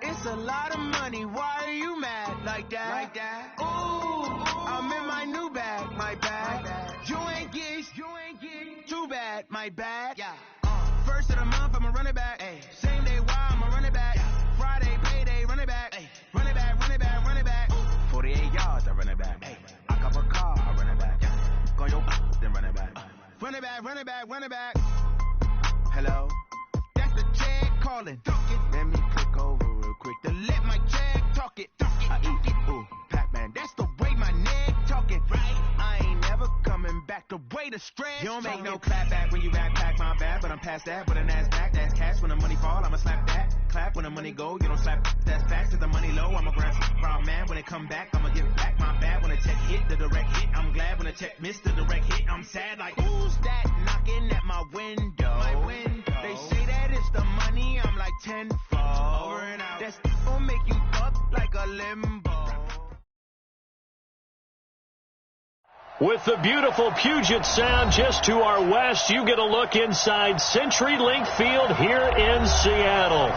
It's a lot of money. Why are you mad like that? Ooh, I'm in my new bag, my bag. You ain't get too bad, my bag. First of the month, I'ma run it back. Same day, why I'ma run it back. Friday, payday, run it back. Run it back, run it back, run it back. 48 yards, I run it back. I cop a car, I run it back. Go your then run it back. Run it back, run it back, run it back. Hello? That's the check calling. Let me click over real quick to let my check talk it. I eat it. Ooh, Pac-Man, that's the way my neck talking. Right? I ain't never coming back the way the stretch. You don't make no clap back when you rap pack my bad, but I'm past that. With a NASDAQ, that's cash. When the money fall, I'ma slap that. Clap when the money go, you don't slap. That's facts. Cause the money low, I'ma grab from man. When it come back, I'ma give back my bad. When the check hit, the direct hit, I'm glad. When the check missed the direct hit, I'm sad. Like, who's that knocking at my window? They say that it's the money, I'm like tenfold. Over and out. That's gon' make you up like a limbo. With the beautiful Puget Sound just to our west, you get a look inside CenturyLink Field here in Seattle.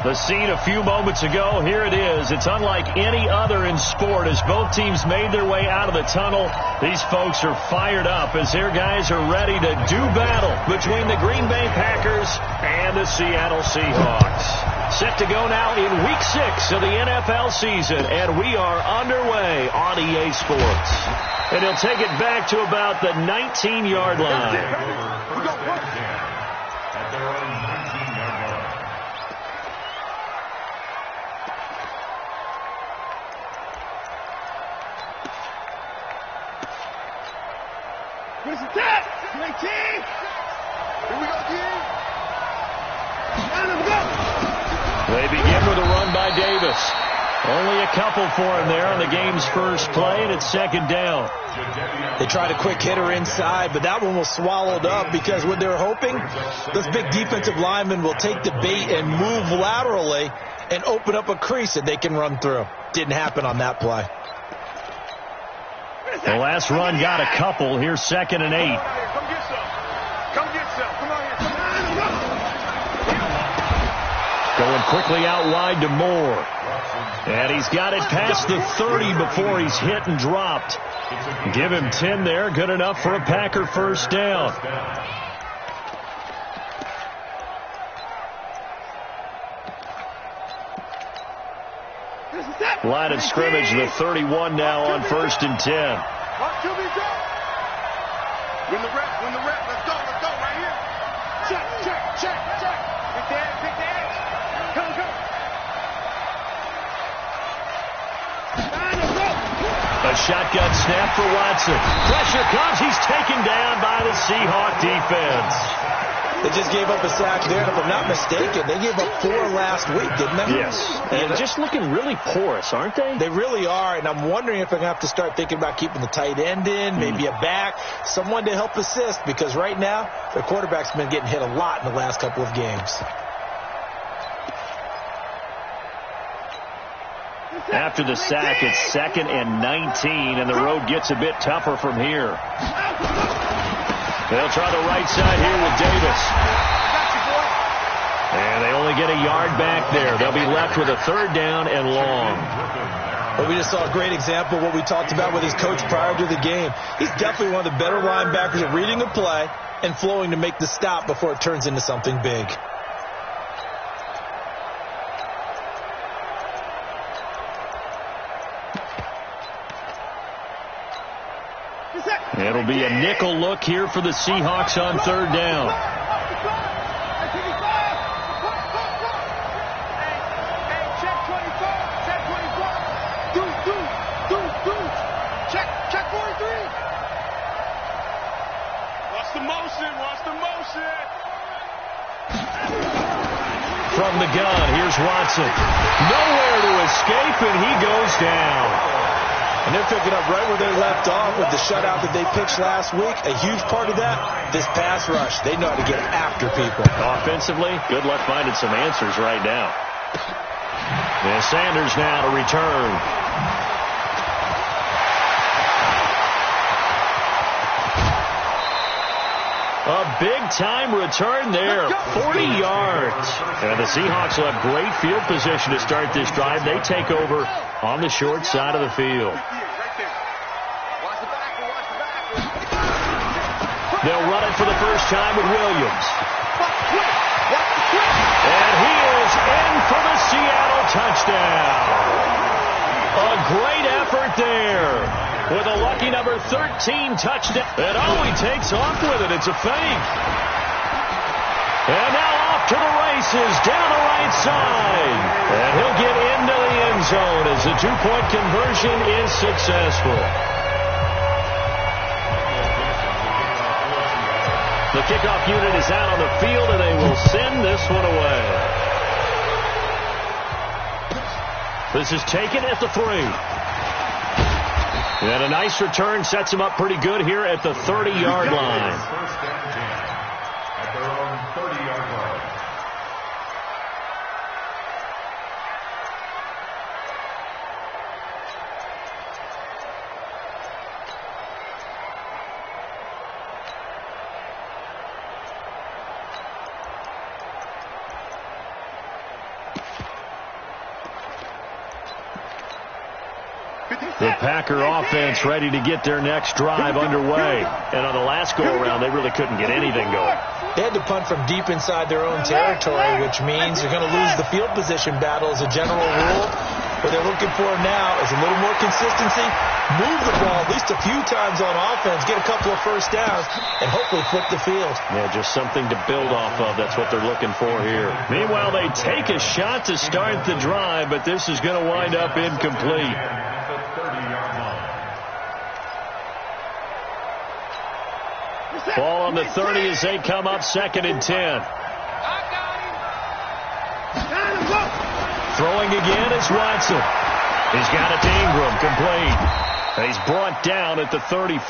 The scene a few moments ago, here it is. It's unlike any other in sport as both teams made their way out of the tunnel. These folks are fired up as their guys are ready to do battle between the Green Bay Packers and the Seattle Seahawks. Set to go now in Week 6 of the NFL season, and we are underway on EA Sports. And he'll take it back to about the 19-yard line. Here's the tap. 19. Here we go, again. They begin with a run by Davis. Only a couple for him there on the game's first play, and it's second down. They tried a quick hitter inside, but that one was swallowed up because what they're hoping, this big defensive lineman will take the bait and move laterally and open up a crease that they can run through. Didn't happen on that play. The last run got a couple. Here's 2nd and 8. Come get some. Come get some. Come on here. Come on. Going quickly out wide to Moore. And he's got it past the 30 before he's hit and dropped. Give him 10 there. Good enough for a Packer first down. Line of scrimmage, the 31 now on 1st and 10. Win the rep, let's go, right here. Check. Pick the edge. Go. A shotgun snap for Watson. Pressure comes, he's taken down by the Seahawk defense. They just gave up a sack there, and if I'm not mistaken, they gave up 4 last week, didn't they? Yes. And just looking really porous, aren't they? They really are, and I'm wondering if I'm going to have to start thinking about keeping the tight end in, maybe a back, someone to help assist, because right now, their quarterback's been getting hit a lot in the last couple of games. After the sack, it's 2nd and 19, and the road gets a bit tougher from here. They'll try the right side here with Davis. And they only get a yard back there. They'll be left with a 3rd down and long. But we just saw a great example of what we talked about with his coach prior to the game. He's definitely one of the better linebackers at reading a play and flowing to make the stop before it turns into something big. It'll be a nickel look here for the Seahawks on 3rd down. Check 43. Watch the motion. From the gun, here's Watson. Nowhere to escape, and he goes down. And they're picking up right where they left off with the shutout that they pitched last week. A huge part of that, this pass rush. They know how to get after people. Offensively, good luck finding some answers right now. And Sanders now to return. A big-time return there, 40 yards. And the Seahawks will have great field position to start this drive. They take over on the short side of the field. They'll run it for the first time with Williams. And he is in for the Seattle touchdown. A great effort there. With a lucky number 13 touchdown. And he takes off with it. It's a fake. And now off to the races down the right side. And he'll get into the end zone as the two-point conversion is successful. The kickoff unit is out on the field, and they will send this one away. This is taken at the 3. And a nice return sets him up pretty good here at the 30-yard line. First down 10 at their own 30-yard line. The Packer offense ready to get their next drive underway. And on the last go-around, they really couldn't get anything going. They had to punt from deep inside their own territory, which means they're going to lose the field position battle as a general rule. What they're looking for now is a little more consistency, move the ball at least a few times on offense, get a couple of first downs, and hopefully flip the field. Yeah, just something to build off of. That's what they're looking for here. Meanwhile, they take a shot to start the drive, but this is going to wind up incomplete. Ball on the 30 as they come up 2nd and 10. Throwing again is Watson. He's got it to Ingram, complete. And he's brought down at the 34.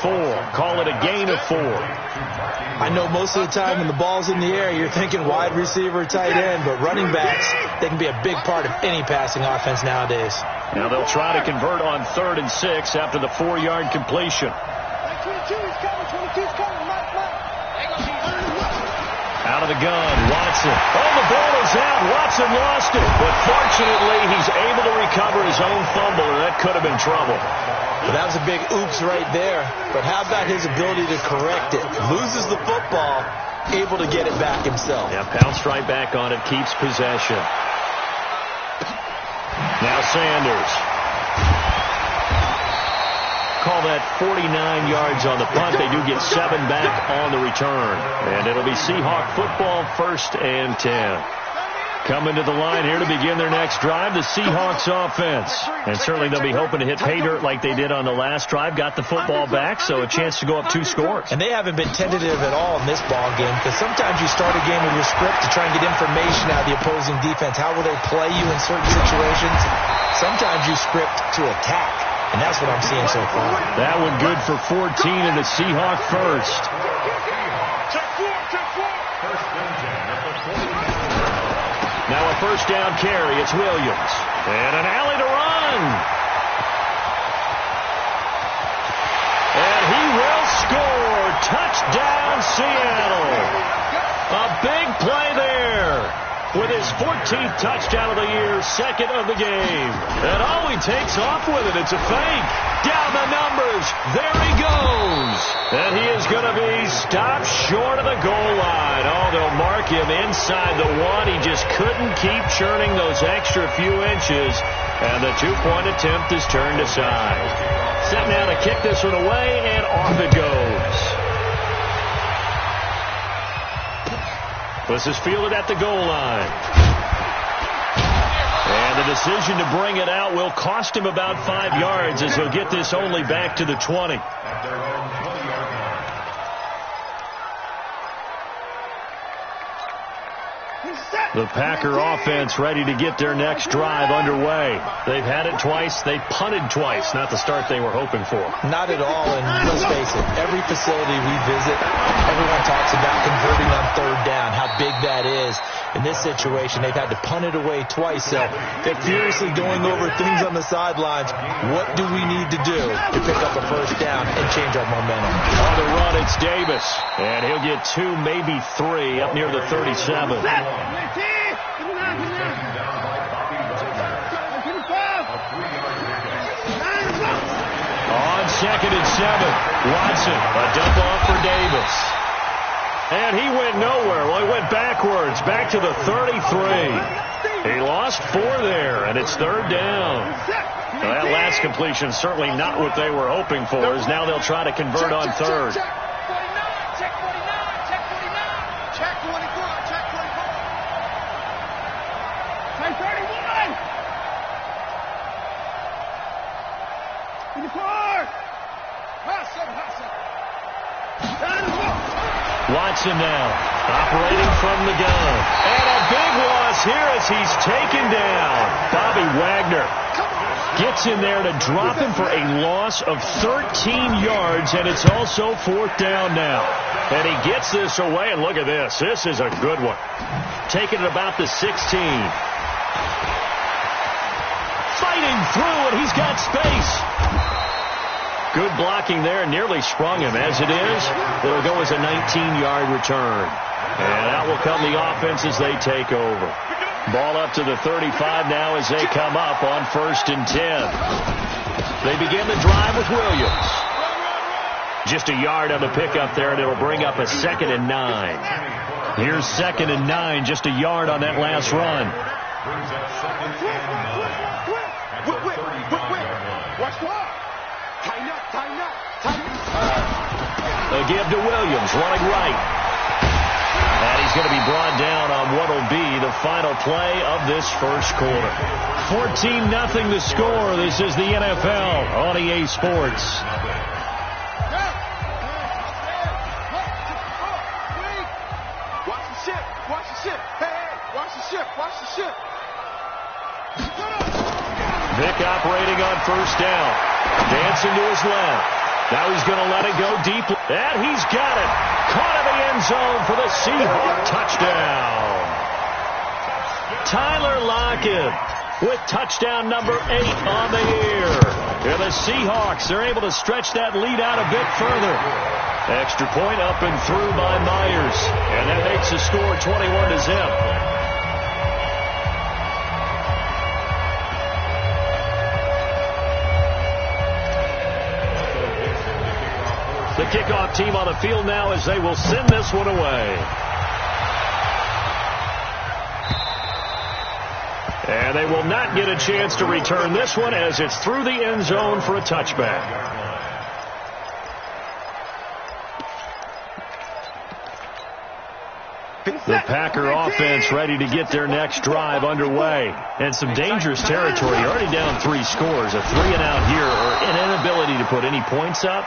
Call it a gain of 4. I know most of the time when the ball's in the air, you're thinking wide receiver, tight end, but running backs, they can be a big part of any passing offense nowadays. Now they'll try to convert on 3rd and 6 after the 4-yard completion. 22's coming, 22's coming. Out of the gun, Watson. Oh, the ball is out. Watson lost it. But fortunately, he's able to recover his own fumble, or that could have been trouble. But that was a big oops right there. But how about his ability to correct it? Loses the football, able to get it back himself. Yeah, pounced right back on it, keeps possession. Now Sanders. Call that 49 yards on the punt. They do get 7 back on the return. And it'll be Seahawk football, 1st and 10. Coming to the line here to begin their next drive, the Seahawks offense. And certainly they'll be hoping to hit pay dirt like they did on the last drive. Got the football back, so a chance to go up 2 scores. And they haven't been tentative at all in this ball game, because sometimes you start a game with your script to try and get information out of the opposing defense. How will they play you in certain situations? Sometimes you script to attack. And that's what I'm seeing so far. That one good for 14 and a Seahawk first. Now a first down carry. It's Williams. And an alley to run. And he will score. Touchdown, Seattle. A big play there. With his 14th touchdown of the year, 2nd of the game. And he takes off with it. It's a fake. Down the numbers. There he goes. And he is going to be stopped short of the goal line. Oh, they'll mark him inside the 1. He just couldn't keep churning those extra few inches. And the 2-point attempt is turned aside. Set now to kick this one away, and off it goes. This is fielded at the goal line. And the decision to bring it out will cost him about 5 yards as he'll get this only back to the 20. At their own 20-yard line. The Packer offense ready to get their next drive underway. They've had it twice. They punted twice. Not the start they were hoping for. Not at all, and let's face it, every facility we visit, everyone talks about converting on 3rd down, how big that is. In this situation, they've had to punt it away twice, so they're furiously going over things on the sidelines. What do we need to do to pick up a first down and change our momentum? On the run, it's Davis, and he'll get 2, maybe 3, up near the 37. On 2nd and 7, Watson, a dump off for Davis. And he went nowhere. Well, he went backwards, back to the 33. He lost 4 there, and it's 3rd down. Well, that last completion certainly not what they were hoping for, as now they'll try to convert on 3rd. Check 49, check 49, check 24, check 24. Check 31. 24. Watson now, operating from the gun. And a big loss here as he's taken down. Bobby Wagner gets in there to drop him for a loss of 13 yards, and it's also 4th down now. And he gets this away, and look at this. This is a good one. Taking it about the 16. Fighting through, and he's got space. Good blocking there, nearly sprung him. As it is, it'll go as a 19-yard return. And out will come the offense as they take over. Ball up to the 35 now as they come up on 1st and 10. They begin the drive with Williams. Just a yard on the pickup there, and it'll bring up a 2nd and 9. Here's 2nd and 9, just a yard on that last run. Watch what? A give to Williams, running right. And he's going to be brought down on what will be the final play of this first quarter. 14-0 the score. This is the NFL on EA Sports. Watch the ship. Watch the ship. Hey, watch the ship. Watch the ship. Vic operating on 1st down. Dancing to his left. Now he's going to let it go deep. And he's got it. Caught in the end zone for the Seahawk touchdown. Tyler Lockett with touchdown number 8 on the year. And the Seahawks are able to stretch that lead out a bit further. Extra point up and through by Myers. And that makes the score 21-0. The kickoff team on the field now as they will send this one away. And they will not get a chance to return this one as it's through the end zone for a touchback. The Packer offense ready to get their next drive underway. And some dangerous territory. You're already down 3 scores. A 3-and-out here or an inability to put any points up.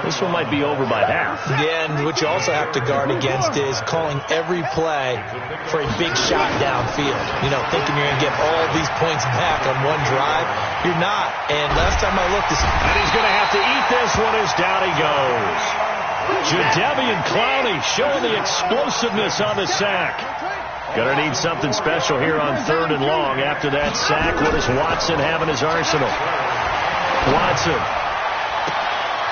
This one might be over by half. Yeah, and what you also have to guard against is calling every play for a big shot downfield. You know, thinking you're going to get all these points back on one drive. You're not. And last time I looked, and he's going to have to eat this one as down he goes. Jadeveon Clowney showing the explosiveness on the sack. Gonna need something special here on 3rd and long after that sack. What does Watson have in his arsenal? Watson.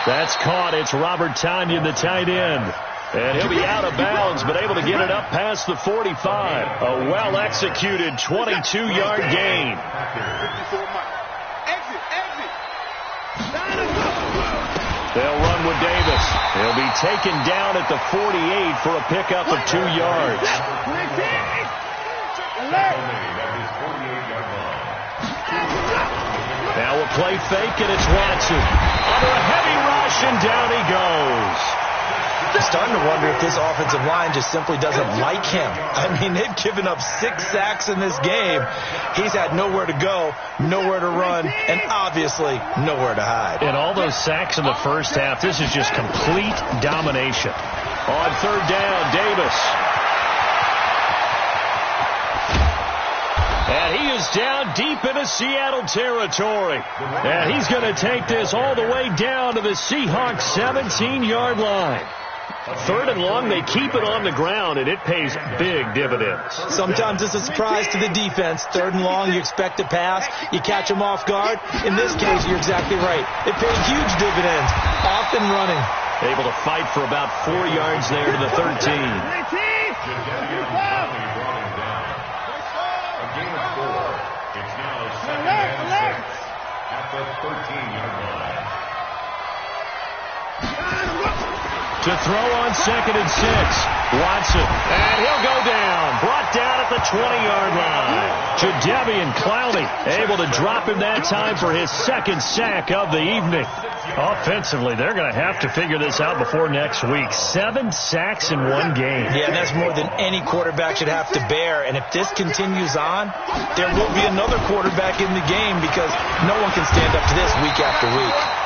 That's caught. It's Robert Tonyan, the tight end. And he'll be out of bounds, but able to get it up past the 45. A well-executed 22-yard gain. They'll run with Davis. He'll be taken down at the 48 for a pickup of 2 yards. Now a play fake, and it's Watson. Under a heavy rush, and down he goes. Starting to wonder if this offensive line just simply doesn't like him. I mean, they've given up 6 sacks in this game. He's had nowhere to go, nowhere to run, and obviously nowhere to hide. And all those sacks in the first half, this is just complete domination. On 3rd down, Davis. And he is down deep into Seattle territory. And he's going to take this all the way down to the Seahawks 17-yard line. 3rd and long, they keep it on the ground, and it pays big dividends. Sometimes it's a surprise to the defense. 3rd and long, you expect to pass. You catch them off guard. In this case, you're exactly right. It paid huge dividends, often running. Able to fight for about 4 yards there to the 13. To throw on 2nd and 6. Watson. And he'll go down. Brought down at the 20-yard line. Jadeveon Clowney able to drop him that time for his 2nd sack of the evening. Offensively, they're going to have to figure this out before next week. 7 sacks in one game. Yeah, and that's more than any quarterback should have to bear. And if this continues on, there will be another quarterback in the game because no one can stand up to this week after week.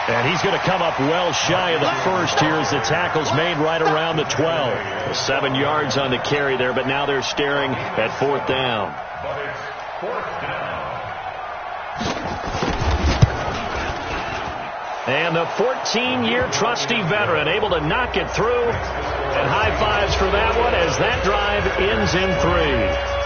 And he's going to come up well shy of the first here as the tackle's made right around the 12. 7 yards on the carry there, but now they're staring at 4th down. But it's 4th down. And the 14-year trusty veteran able to knock it through. And high fives for that one as that drive ends in 3.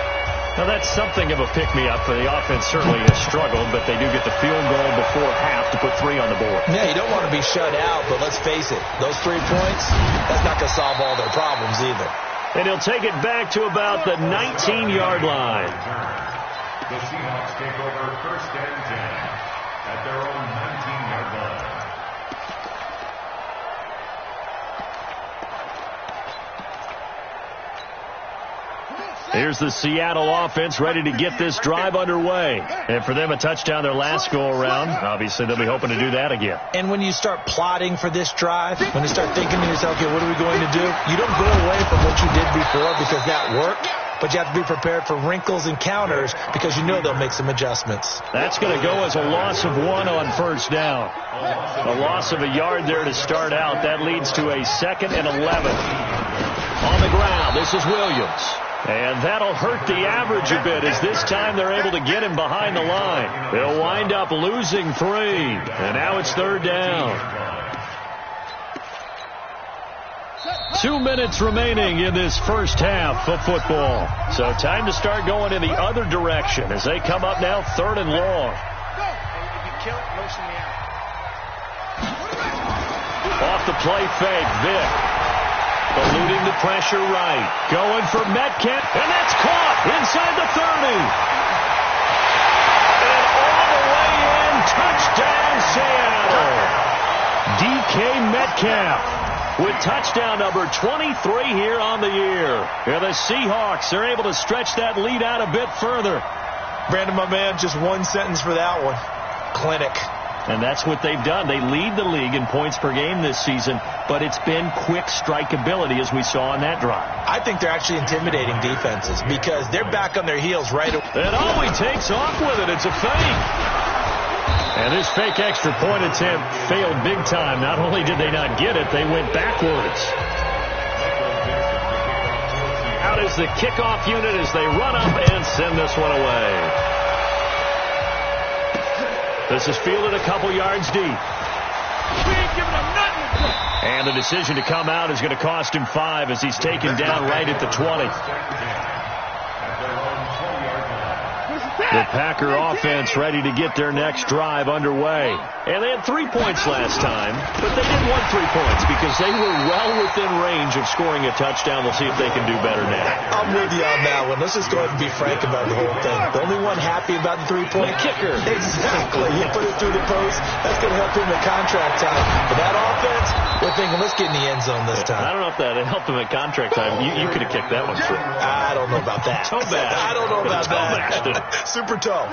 Now, that's something of a pick-me-up. For the offense certainly has struggled, but they do get the field goal before half to put 3 on the board. Yeah, you don't want to be shut out, but let's face it, those 3 points, that's not going to solve all their problems either. And he'll take it back to about the 19-yard line. The Seahawks take over 1st and 10 at their own 19-yard line. Here's the Seattle offense ready to get this drive underway. And for them, a touchdown their last go-around. Obviously, they'll be hoping to do that again. And when you start plotting for this drive, when you start thinking to yourself, okay, what are we going to do? You don't go away from what you did before because that worked. But you have to be prepared for wrinkles and counters because you know they'll make some adjustments. That's going to go as a loss of 1 on 1st down. A loss of a yard there to start out. That leads to a 2nd and 11. On the ground, this is Williams. And that'll hurt the average a bit as this time they're able to get him behind the line. They'll wind up losing 3. And now it's 3rd down. 2 minutes remaining in this first half of football. So time to start going in the other direction as they come up now 3rd and long. Off the play fake, Vick. Eluding the pressure right. Going for Metcalf. And that's caught inside the 30. And all the way in. Touchdown, Seattle. DK Metcalf with touchdown number 23 here on the year. And the Seahawks are able to stretch that lead out a bit further. Brandon, my man, just one sentence for that one. Clinic. And that's what they've done. They lead the league in points per game this season, but it's been quick strikeability as we saw on that drive. I think they're actually intimidating defenses because they're back on their heels right away. And he takes off with it. It's a fake. And this fake extra point attempt failed big time. Not only did they not get it, they went backwards. Out is the kickoff unit as they run up and send this one away. This is fielded a couple yards deep. And the decision to come out is going to cost him 5 as he's taken down right at the 20. The Packer offense ready to get their next drive underway. And they had 3 points last time, but they didn't want 3 points because they were well within range of scoring a touchdown. We'll see if they can do better now. I'm with you on that one. Let's just go ahead and be frank about the whole thing. The only one happy about the 3 point kicker. Exactly. He put it through the post. That's going to help him at contract time. But that offense, we're thinking, let's get in the end zone this time. I don't know if that helped him at contract time. You could have kicked that one through. I don't know about that. Toe bash. I don't know about that. Super toe.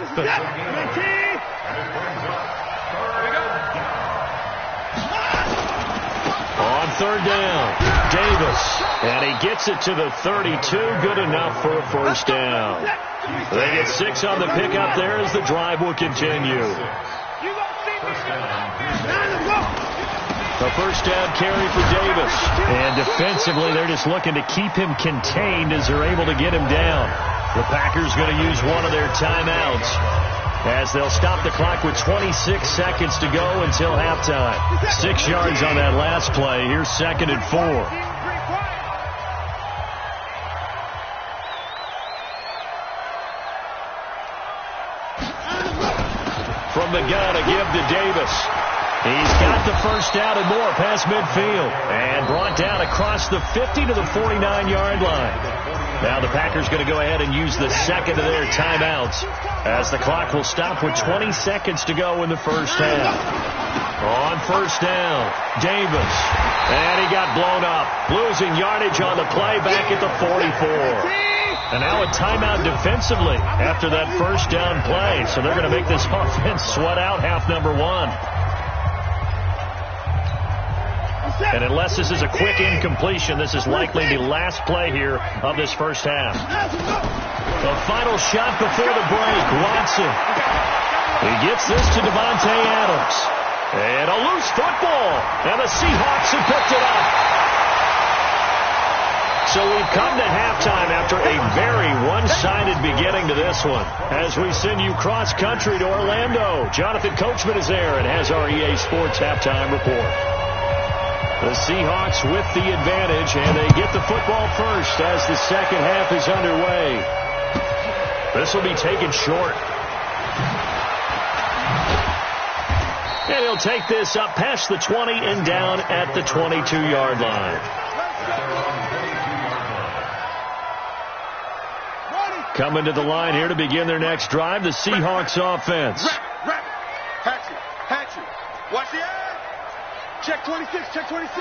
On 3rd down, Davis. And he gets it to the 32. Good enough for a 1st down. They get 6 on the pickup there as the drive will continue. A 1st down carry for Davis. And defensively, they're just looking to keep him contained as they're able to get him down. The Packers going to use one of their timeouts. as they'll stop the clock with 26 seconds to go until halftime. 6 yards on that last play. Here's 2nd and 4. From the gun, a give to Davis. He's got the first down and more past midfield. And brought down across the 50 to the 49-yard line. Now the Packers going to go ahead and use the second of their timeouts as the clock will stop with 20 seconds to go in the first half. On first down, Davis. And he got blown up. Losing yardage on the play back at the 44. And now a timeout defensively after that first down play. So they're going to make this offense sweat out half number 1. And unless this is a quick incompletion, this is likely the last play here of this first half. The final shot before the break, Watson. He gets this to Devontae Adams. And a loose football. And the Seahawks have picked it up. So we've come to halftime after a very one-sided beginning to this one. As we send you cross-country to Orlando, Jonathan Coachman is there and has our EA Sports halftime report. The Seahawks with the advantage, and they get the football first as the second half is underway. This will be taken short. And he'll take this up past the 20 and down at the 22-yard line. Coming to the line here to begin their next drive, the Seahawks offense. Hatchet. Watch the eye. Check 26, check 26.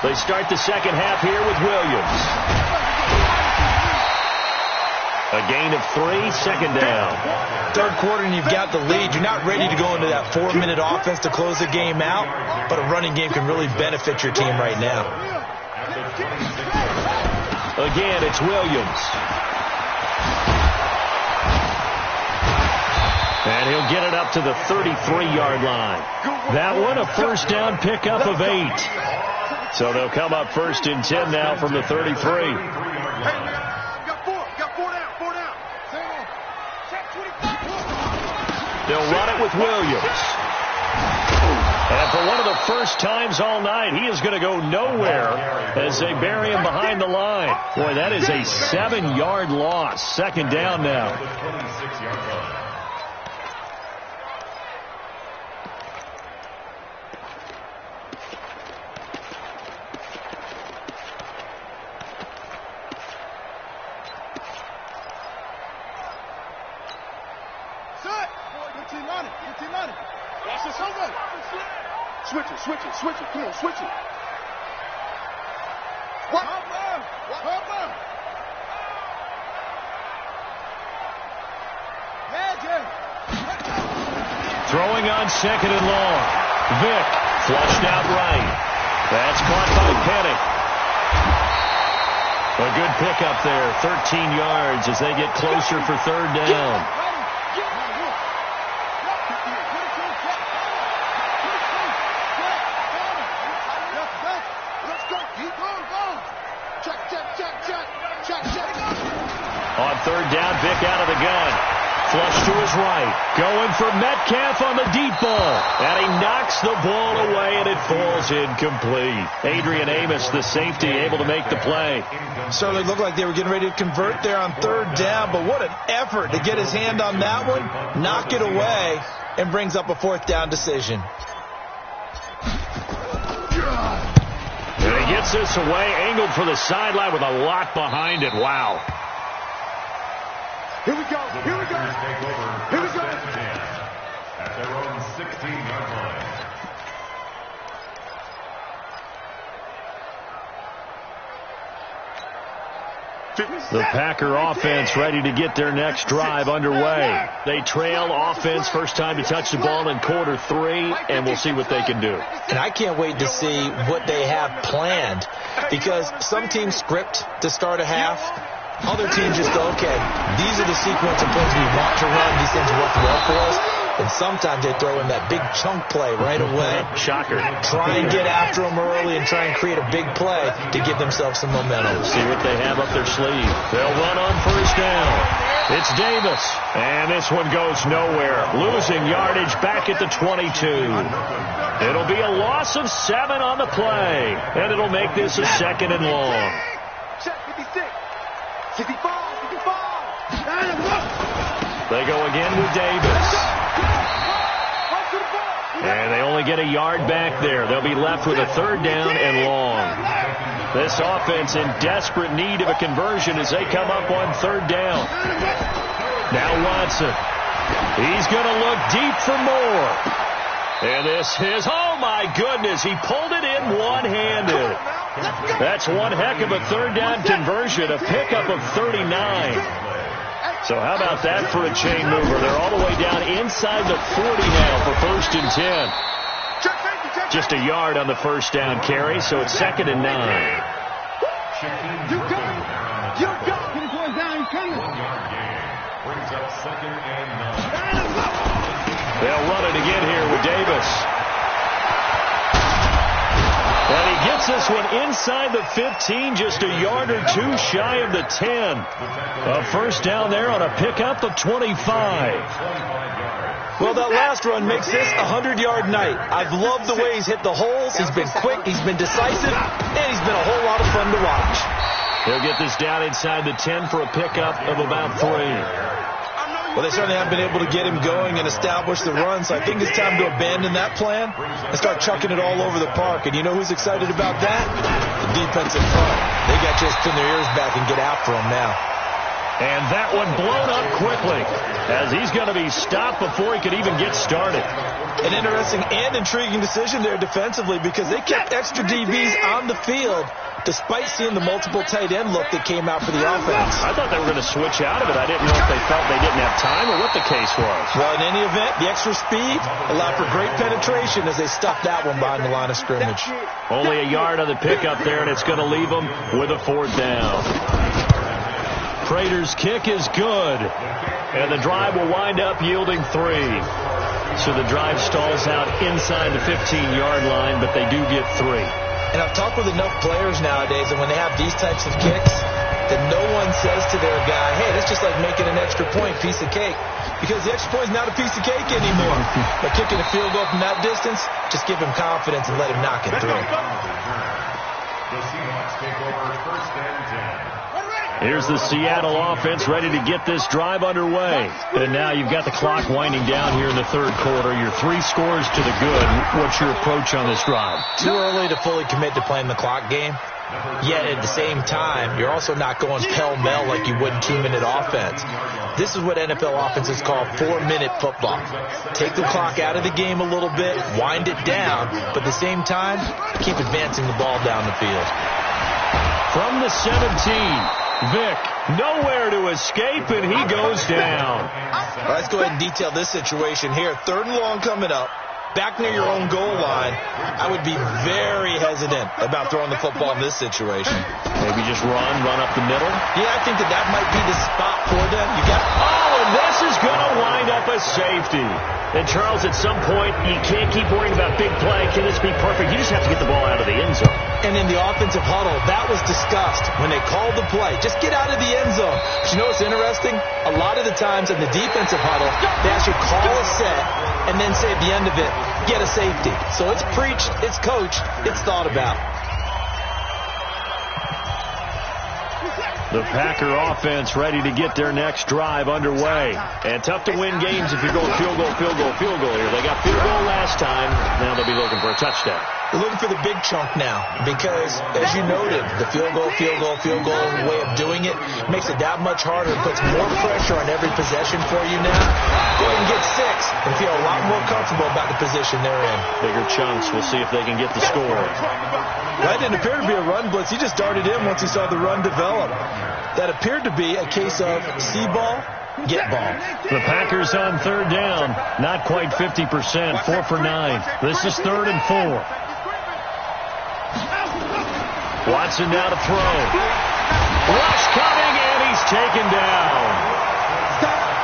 They start the second half here with Williams. A gain of 3, second down. Third quarter and you've got the lead. You're not ready to go into that 4-minute offense to close the game out, but a running game can really benefit your team right now. Again, it's Williams. And he'll get it up to the 33-yard line. That one, a first down pickup of 8. So they'll come up first and 10 now from the 33. Got four down. They'll run it with Williams. And for one of the first times all night, he is going to go nowhere as they bury him behind the line. Boy, that is a 7-yard loss. Second down now. Switch it. Come on, switch it. What? Throwing on second and long. Vick flushed out right. That's caught by Penny. A good pickup there. 13 yards as they get closer for third down. On third down, Vick out of the gun. Flush to his right. Going for Metcalf on the deep ball. And he knocks the ball away, and it falls incomplete. Adrian Amos, the safety, able to make the play. Certainly looked like they were getting ready to convert there on third down, but what an effort to get his hand on that one, knock it away, and brings up a fourth down decision. And he gets this away, angled for the sideline with a lot behind it. Wow. Here we go. At their own 16-yard line. The Packer offense ready to get their next drive underway. They trail offense, first time to touch the ball in quarter 3, and we'll see what they can do. And I can't wait to see what they have planned, because some teams script to start a half. Other teams just go, okay, these are the sequence of plays we want to run. These things work well for us. And sometimes they throw in that big chunk play right away. Shocker. Try and get after them early and try and create a big play to give themselves some momentum. See what they have up their sleeve. They'll run on first down. It's Davis. And this one goes nowhere. Losing yardage back at the 22. It'll be a loss of 7 on the play. And it'll make this a 2nd and long. Check 56. 65. They go again with Davis. And they only get a yard back there. They'll be left with a 3rd down and long. This offense in desperate need of a conversion as they come up on 3rd down. Now Watson. He's going to look deep for more. And this is, oh my goodness, he pulled it in one-handed. That's one heck of a 3rd down conversion, a pickup of 39. So how about that for a chain mover? They're all the way down inside the 40 now for 1st and 10. Just a yard on the 1st down carry, so it's 2nd and 9. You got it. You got it. He's going down. He's coming. 1 yard gain. Brings up 2nd and 9. They'll run it again here with Davis. And he gets this one inside the 15, just a yard or 2 shy of the 10. A 1st down there on a pickup of 25. Well, that last run makes this a 100-yard night. I've loved the way he's hit the holes. He's been quick, he's been decisive, and he's been a whole lot of fun to watch. He'll get this down inside the 10 for a pickup of about 3. Well, they certainly haven't been able to get him going and establish the run, so I think it's time to abandon that plan and start chucking it all over the park. And you know who's excited about that? The defensive front. They got just pin their ears back and get after him now. And that one blown up quickly as he's going to be stopped before he could even get started. An interesting and intriguing decision there defensively because they kept extra DBs on the field despite seeing the multiple tight end look that came out for the offense. I thought they were going to switch out of it. I didn't know if they felt they didn't have time or what the case was. Well, in any event, the extra speed allowed for great penetration as they stuffed that one behind the line of scrimmage. Only a yard on the pickup there, and it's going to leave them with a 4th down. Prater's kick is good, and the drive will wind up yielding 3. So the drive stalls out inside the 15-yard line, but they do get 3. And I've talked with enough players nowadays that when they have these types of kicks, that no one says to their guy, hey, that's just like making an extra point, piece of cake. Because the extra point is not a piece of cake anymore. But kicking a field goal from that distance, just give him confidence and let him knock it through. The Seahawks take over 1st and 10. Here's the Seattle offense ready to get this drive underway. And now you've got the clock winding down here in the 3rd quarter. You're 3 scores to the good. What's your approach on this drive? Too early to fully commit to playing the clock game. Yet at the same time, you're also not going pell-mell like you would in 2-minute offense. This is what NFL offenses call 4-minute football. Take the clock out of the game a little bit, wind it down, but at the same time, keep advancing the ball down the field. From the 17, Vick, nowhere to escape, and he goes down. All right, let's go ahead and detail this situation here. 3rd and long coming up. Back near your own goal line, I would be very hesitant about throwing the football in this situation. Maybe just run up the middle? Yeah, I think that might be the spot for them. And this is going to wind up a safety. And, Charles, at some point, you can't keep worrying about big play. Can this be perfect? You just have to get the ball out of the end zone. And in the offensive huddle, that was discussed when they called the play. Just get out of the end zone. But you know what's interesting? A lot of the times in the defensive huddle, they actually call a set and then say at the end of it, get a safety. So it's preached, it's coached, it's thought about. The Packer offense ready to get their next drive underway. And tough to win games if you're going field goal here. They got field goal last time. Now they'll be looking for a touchdown. We're looking for the big chunk now because, as you noted, the field goal way of doing it makes it that much harder and puts more pressure on every possession for you now. Go ahead and get 6 and feel a lot more comfortable about the position they're in. Bigger chunks. We'll see if they can get the score. That didn't appear to be a run blitz. He just darted in once he saw the run develop. That appeared to be a case of see ball, get ball. The Packers on 3rd down. Not quite 50%. 4 for 9. This is 3rd and 4. Watson now to throw. Rush coming, and he's taken down.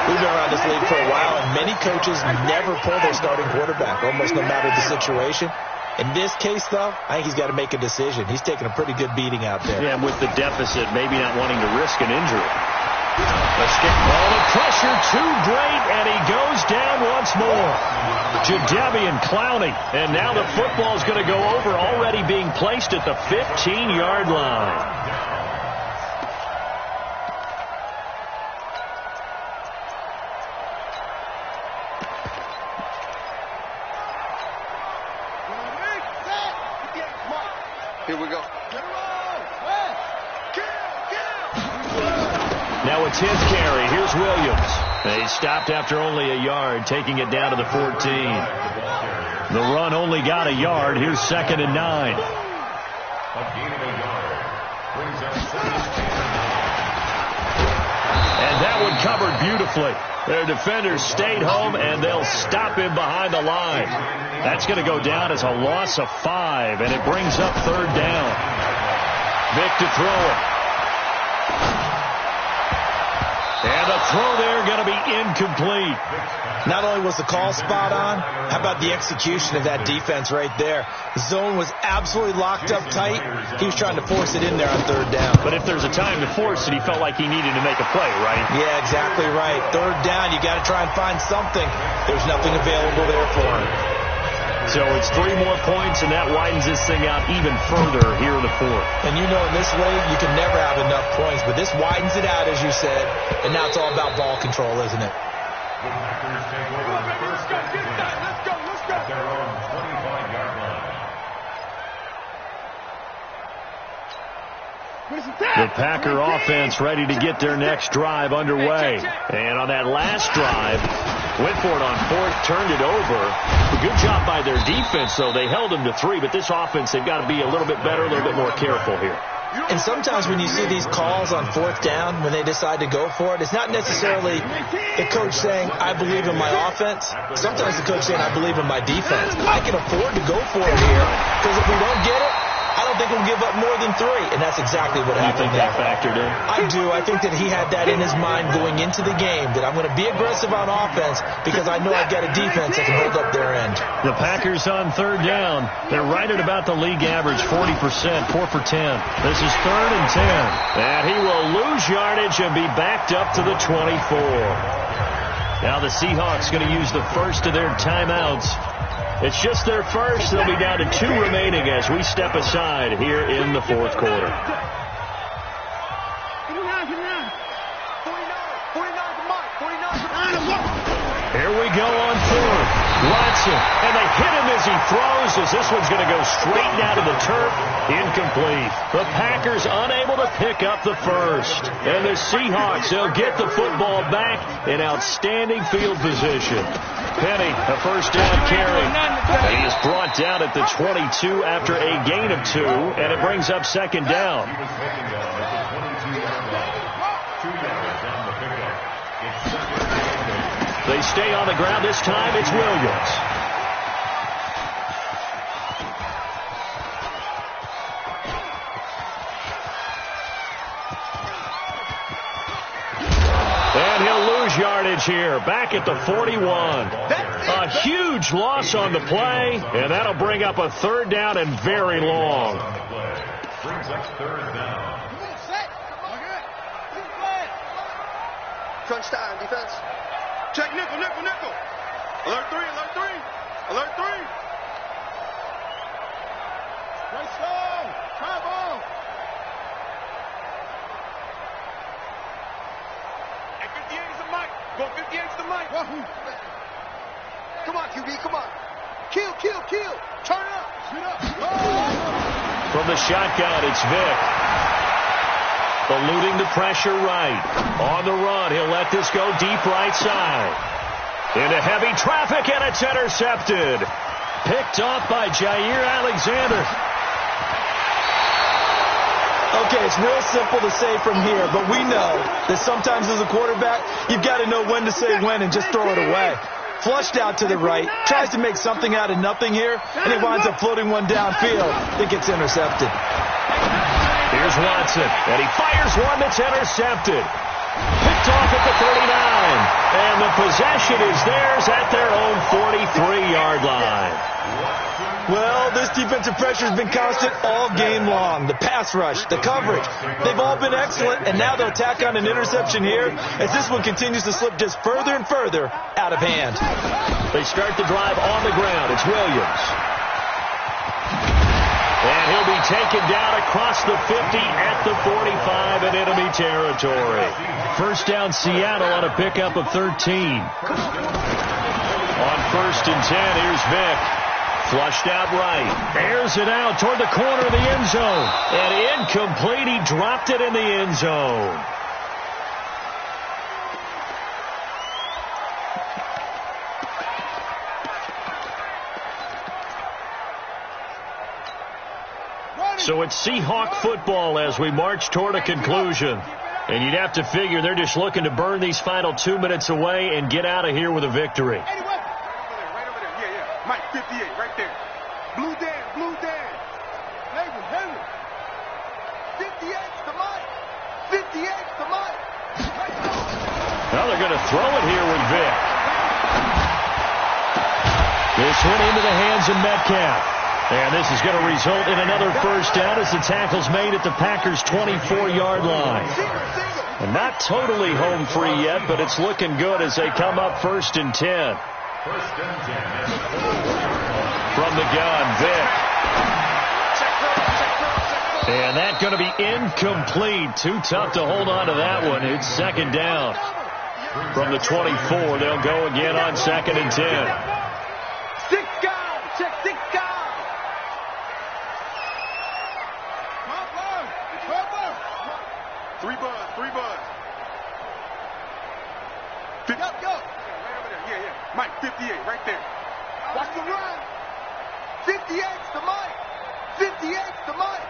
We've been around this league for a while, and many coaches never pull their starting quarterback, almost no matter the situation. In this case, though, I think he's got to make a decision. He's taking a pretty good beating out there. Yeah, and with the deficit, maybe not wanting to risk an injury. The pressure too great, and he goes down once more. Jadeveon Clowney, and now the football's going to go over, already being placed at the 15-yard line. Here we go. Now it's his carry. Here's Williams. He stopped after only a yard, taking it down to the 14. The run only got a yard. Here's 2nd and 9. A gain of a yard brings up 2nd and 9. And that one covered beautifully. Their defenders stayed home, and they'll stop him behind the line. That's going to go down as a loss of 5, and it brings up 3rd down. Vick to throw it. And the throw there going to be incomplete. Not only was the call spot on, how about the execution of that defense right there? The zone was absolutely locked up tight. He was trying to force it in there on 3rd down. But if there's a time to force it, he felt like he needed to make a play, right? Yeah, exactly right. 3rd down, you got to try and find something. There's nothing available there for him. So it's 3 more points, and that widens this thing out even further here in the 4th. And you know, in this league, you can never have enough points, but this widens it out, as you said, and now it's all about ball control, isn't it? The Packers take over the 1st and 10 at their own 25-yard line. The Packer offense ready to get their next drive underway. And on that last drive, went for it on 4th, turned it over. A good job by their defense, though. They held them to 3, but this offense, they've got to be a little bit better, a little bit more careful here. And sometimes when you see these calls on 4th down, when they decide to go for it, it's not necessarily the coach saying, I believe in my offense. Sometimes the coach saying, I believe in my defense. I can afford to go for it here, because if we don't get it, I don't think we'll give up more than 3, and that's exactly what happened. You think that factored in? I do. I think that he had that in his mind going into the game, that I'm going to be aggressive on offense because I know I've got a defense that can hold up their end. The Packers on 3rd down. They're right at about the league average, 40%, 4 for 10. This is 3rd and 10. And he will lose yardage and be backed up to the 24. Now the Seahawks going to use the first of their timeouts. It's just their first. They'll be down to 2 remaining as we step aside here in the 4th quarter. 49, Here we go on 4th. Watson, and they hit him as he throws, as this one's going to go straight down to the turf. Incomplete. The Packers unable to pick up the first. And the Seahawks, they'll get the football back in outstanding field position. Penny, a 1st down carry. And he is brought down at the 22 after a gain of 2, and it brings up 2nd down. He was taken down at the 22-yard line. 2 yards on the pickup. It's 2nd and 10. They stay on the ground. This time it's Williams. And he'll lose yardage here. Back at the 41. A huge loss on the play, and that'll bring up a 3rd down and very long. Brings up 3rd down. crunch time, defense. Check nickel, nickel, nickel. Alert 3, alert 3. Alert 3. Right slow. Try ball. And 58 is the mic. Go 58 is the mic. Come on, QB, come on. Kill, kill, kill. Turn up. Shoot up. From the shotgun, it's Vick. Eluding the pressure right. On the run, he'll let this go deep right side. Into heavy traffic, and it's intercepted. Picked off by Jair Alexander. Okay, it's real simple to say from here, but we know that sometimes as a quarterback, you've got to know when to say when and just throw it away. Flushed out to the right, tries to make something out of nothing here, and he winds up floating one downfield. I think it's intercepted. Here's Watson, and he fires one that's intercepted. Picked off at the 39. And the possession is theirs at their own 43-yard line. Well, this defensive pressure has been constant all game long. The pass rush, the coverage, they've all been excellent, and now they'll tack on an interception here as this one continues to slip just further and further out of hand. They start the drive on the ground. It's Williams. And he'll be taken down across the 50 at the 45 in enemy territory. First down, Seattle on a pickup of 13. On 1st and 10, here's Vick. Flushed out right. Airs it out toward the corner of the end zone. And incomplete. He dropped it in the end zone. So it's Seahawk football as we march toward a conclusion. And you'd have to figure they're just looking to burn these final 2 minutes away and get out of here with a victory. Right over there. Yeah. Mike, 58, right there. Blue Dan. Henry. 58's to Mike. 58's to Mike. Well, they're going to throw it here with Vick. This one into the hands of Metcalf. And this is going to result in another first down as the tackle's made at the Packers' 24-yard line. And not totally home free yet, but it's looking good as they come up 1st and 10. From the gun, Vick. And that's going to be incomplete. Too tough to hold on to that one. It's 2nd down. From the 24, they'll go again on 2nd and 10. 6 guys. Check 6 guys. Three buzz. Go. Right over there. Yeah. Mike, 58, right there. Watch the run. 58's to Mike. 58's to Mike.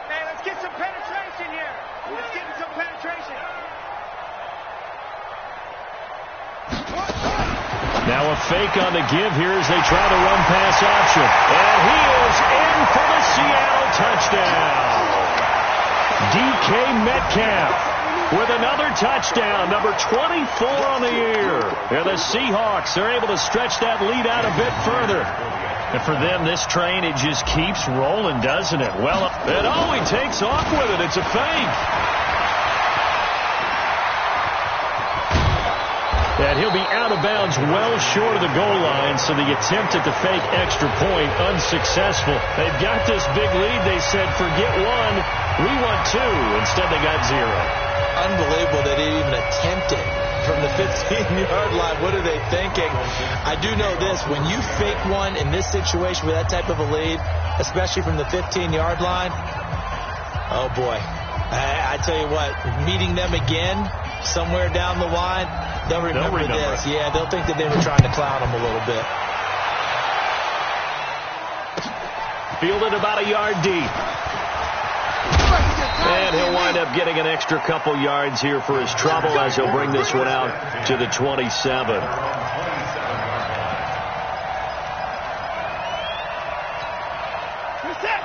Hey, let's get some penetration here. Let's get some penetration. Now a fake on the give here as they try to run pass option. And he is in for the Seattle touchdown. DK Metcalf with another touchdown, number 24 on the year. And the Seahawks are able to stretch that lead out a bit further. And for them, this train, it just keeps rolling, doesn't it? Well, it always takes off with it. It's a fake. And he'll be out of bounds well short of the goal line, so the attempt at the fake extra point unsuccessful. They've got this big lead. They said, forget one, we want 2. Instead, they got 0. Unbelievable that they even attempted from the 15-yard line. What are they thinking? I do know this. When you fake one in this situation with that type of a lead, especially from the 15-yard line, oh, boy. I tell you what, meeting them again somewhere down the line, they'll remember this. Yeah, they'll think that they were trying to clown them a little bit. Fielded about a yard deep. And he'll wind up getting an extra couple yards here for his trouble as he'll bring this one out to the 27.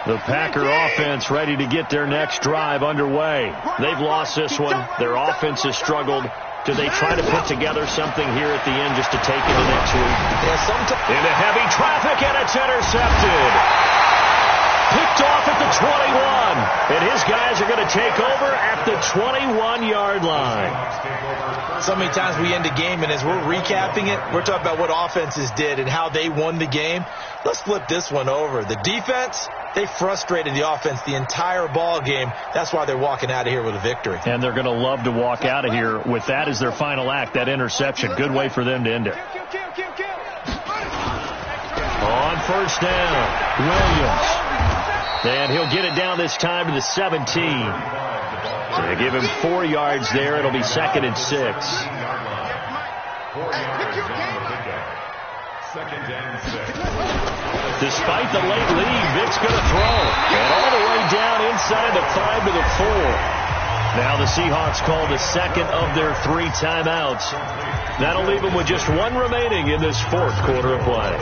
The Packer offense ready to get their next drive underway. They've lost this one. Their offense has struggled. Do they try to put together something here at the end just to take into next week? Into heavy traffic, and it's intercepted. Picked off at the 21. And his guys are going to take over at the 21-yard line. So many times we end a game, and as we're recapping it, we're talking about what offenses did and how they won the game. Let's flip this one over. The defense, they frustrated the offense the entire ball game. That's why they're walking out of here with a victory. And they're going to love to walk out of here with that as their final act, that interception. Good way for them to end it. On first down, Williams. And he'll get it down this time to the 17. So they give him 4 yards there. It'll be 2nd and 6. 4 yards pickup. 2nd and 6. Despite the late lead, Vick's going to throw. And all the way down inside the 5 to the 4. Now the Seahawks call the second of their 3 timeouts. That'll leave them with just 1 remaining in this 4th quarter of play.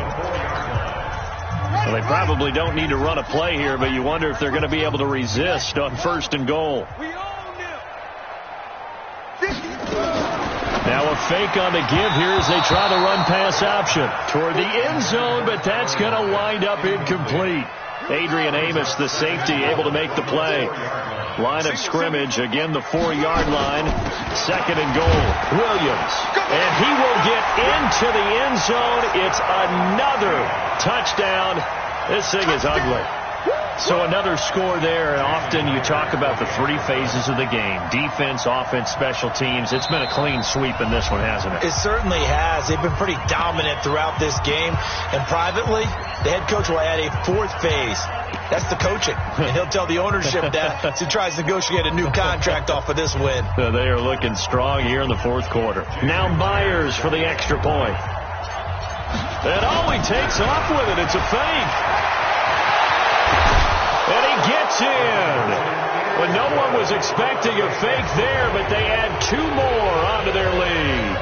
Well, they probably don't need to run a play here, but you wonder if they're going to be able to resist on 1st and goal. We all knew. 50. fake on the give here as they try the run-pass option toward the end zone, but that's going to wind up incomplete. Adrian Amos, the safety, able to make the play. Line of scrimmage, again the 4-yard line. 2nd and goal. Williams. And he will get into the end zone. It's another touchdown. This thing is ugly. So another score there. And often you talk about the 3 phases of the game. Defense, offense, special teams. It's been a clean sweep in this one, hasn't it? It certainly has. They've been pretty dominant throughout this game. And privately, the head coach will add a 4th phase. That's the coaching. And he'll tell the ownership that as he tries to negotiate a new contract off of this win. They are looking strong here in the 4th quarter. Now Myers for the extra point. And he takes off with it. It's a fake. And he gets in. When no one was expecting a fake there, but they add 2 more onto their lead.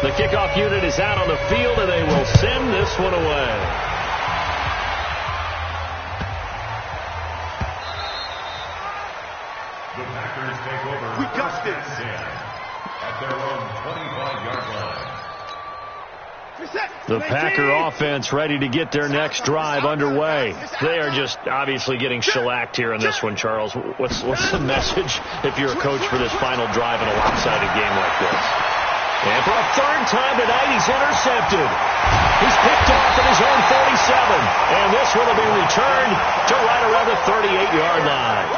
The kickoff unit is out on the field, and they will send this one away. The Packers take over. We got this. At their own 25-yard line. The Packer offense ready to get their next drive underway. They are just obviously getting shellacked here in this one, Charles. What's the message if you're a coach for this final drive in a lopsided game like this? And for a 3rd time tonight, he's intercepted. He's picked off at his own 47. And this one will be returned to right around the 38-yard line.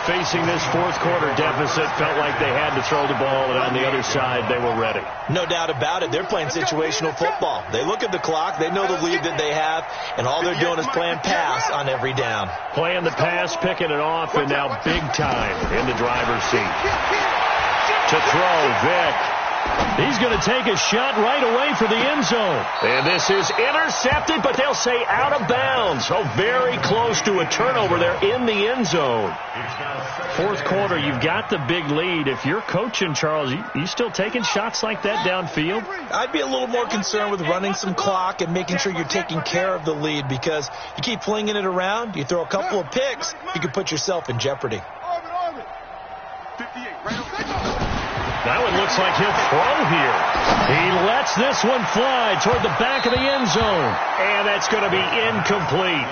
Facing this 4th quarter deficit, felt like they had to throw the ball, and on the other side, they were ready. No doubt about it. They're playing situational football. They look at the clock. They know the lead that they have, and all they're doing is playing pass on every down. Playing the pass, picking it off, and now big time in the driver's seat. To throw, Vick. He's going to take a shot right away for the end zone. And this is intercepted, but they'll say out of bounds. So very close to a turnover there in the end zone. 4th quarter, you've got the big lead. If you're coaching, Charles, you still taking shots like that downfield? I'd be a little more concerned with running some clock and making sure you're taking care of the lead, because you keep flinging it around, you throw a couple of picks, you can put yourself in jeopardy. 58, right over. That one looks like he'll throw here. He lets this one fly toward the back of the end zone. And that's going to be incomplete.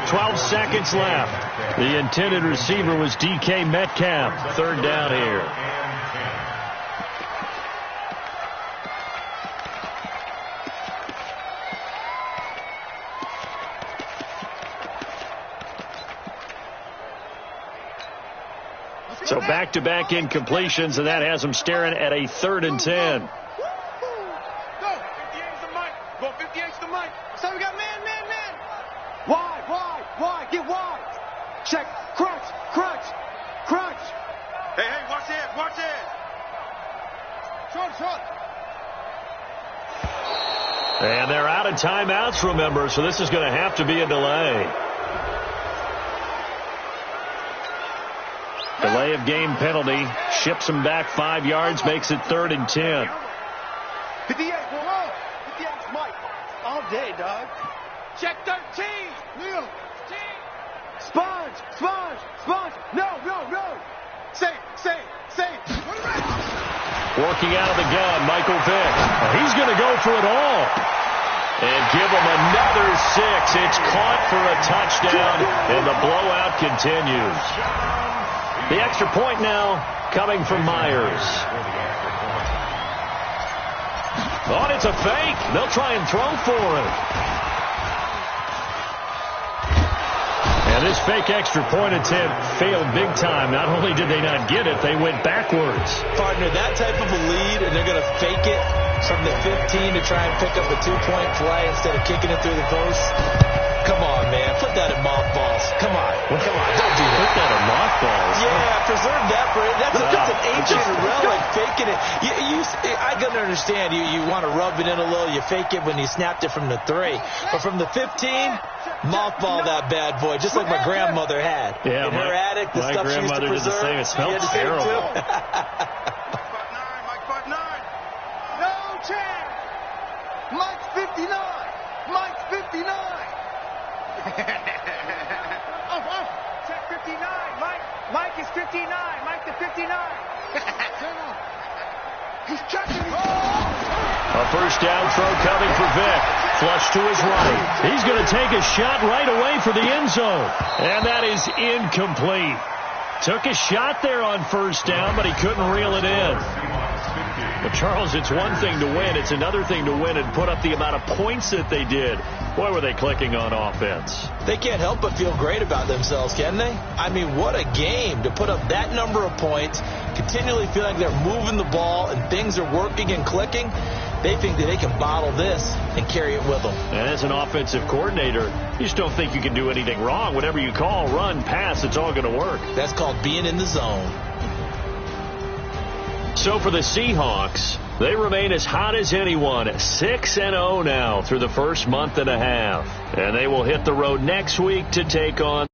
12 seconds left. The intended receiver was DK Metcalf. 3rd down here. So back-to-back incompletions, and that has them staring at a 3rd and 10. Go. 58's the mic. Go 58's the mic. So we got man. Wide. Get wide. Check. Crunch. Hey, watch it. Short. And they're out of timeouts, remember, so this is going to have to be a delay. Delay of game penalty. Ships them back 5 yards, makes it 3rd and 10. 58, 58's Mike. All day, dog. Check 13. Neil. Sponge. No. Say. Working out of the gun, Michael Vick. He's going to go for it all. And give him another 6. It's caught for a touchdown, and the blowout continues. The extra point now coming from Myers. Oh, it's a fake. They'll try and throw for it. And this fake extra point attempt failed big time. Not only did they not get it, they went backwards. Partner, that type of a lead, and they're going to fake it from the 15 to try and pick up a 2-point play instead of kicking it through the post. Come on, man. Put that in mothballs. Come on. Don't do that. Put that in mothballs. Yeah, preserve that for it. That's an ancient relic, faking it. I can understand. You want to rub it in a little. You fake it when you snapped it from the 3. But from the 15, mothball that bad boy, just like my grandmother had. Yeah, in her attic, the stuff she used to preserve. Did the same. It smelled terrible. Mike 5'9". No chance. Mike 59. check 59. Mike is 59. Mike to 59. He's checking. A first down throw coming for Vick. Flush to his right. He's going to take a shot right away for the end zone. And that is incomplete. Took a shot there on first down, but he couldn't reel it in. But, Charles, it's one thing to win. It's another thing to win and put up the amount of points that they did. Boy, were they clicking on offense. They can't help but feel great about themselves, can they? I mean, what a game to put up that number of points, continually feel like they're moving the ball and things are working and clicking. They think that they can bottle this and carry it with them. And as an offensive coordinator, you just don't think you can do anything wrong. Whatever you call, run, pass, it's all going to work. That's called being in the zone. So for the Seahawks, they remain as hot as anyone, 6-0 now through the first month and a half. And they will hit the road next week to take on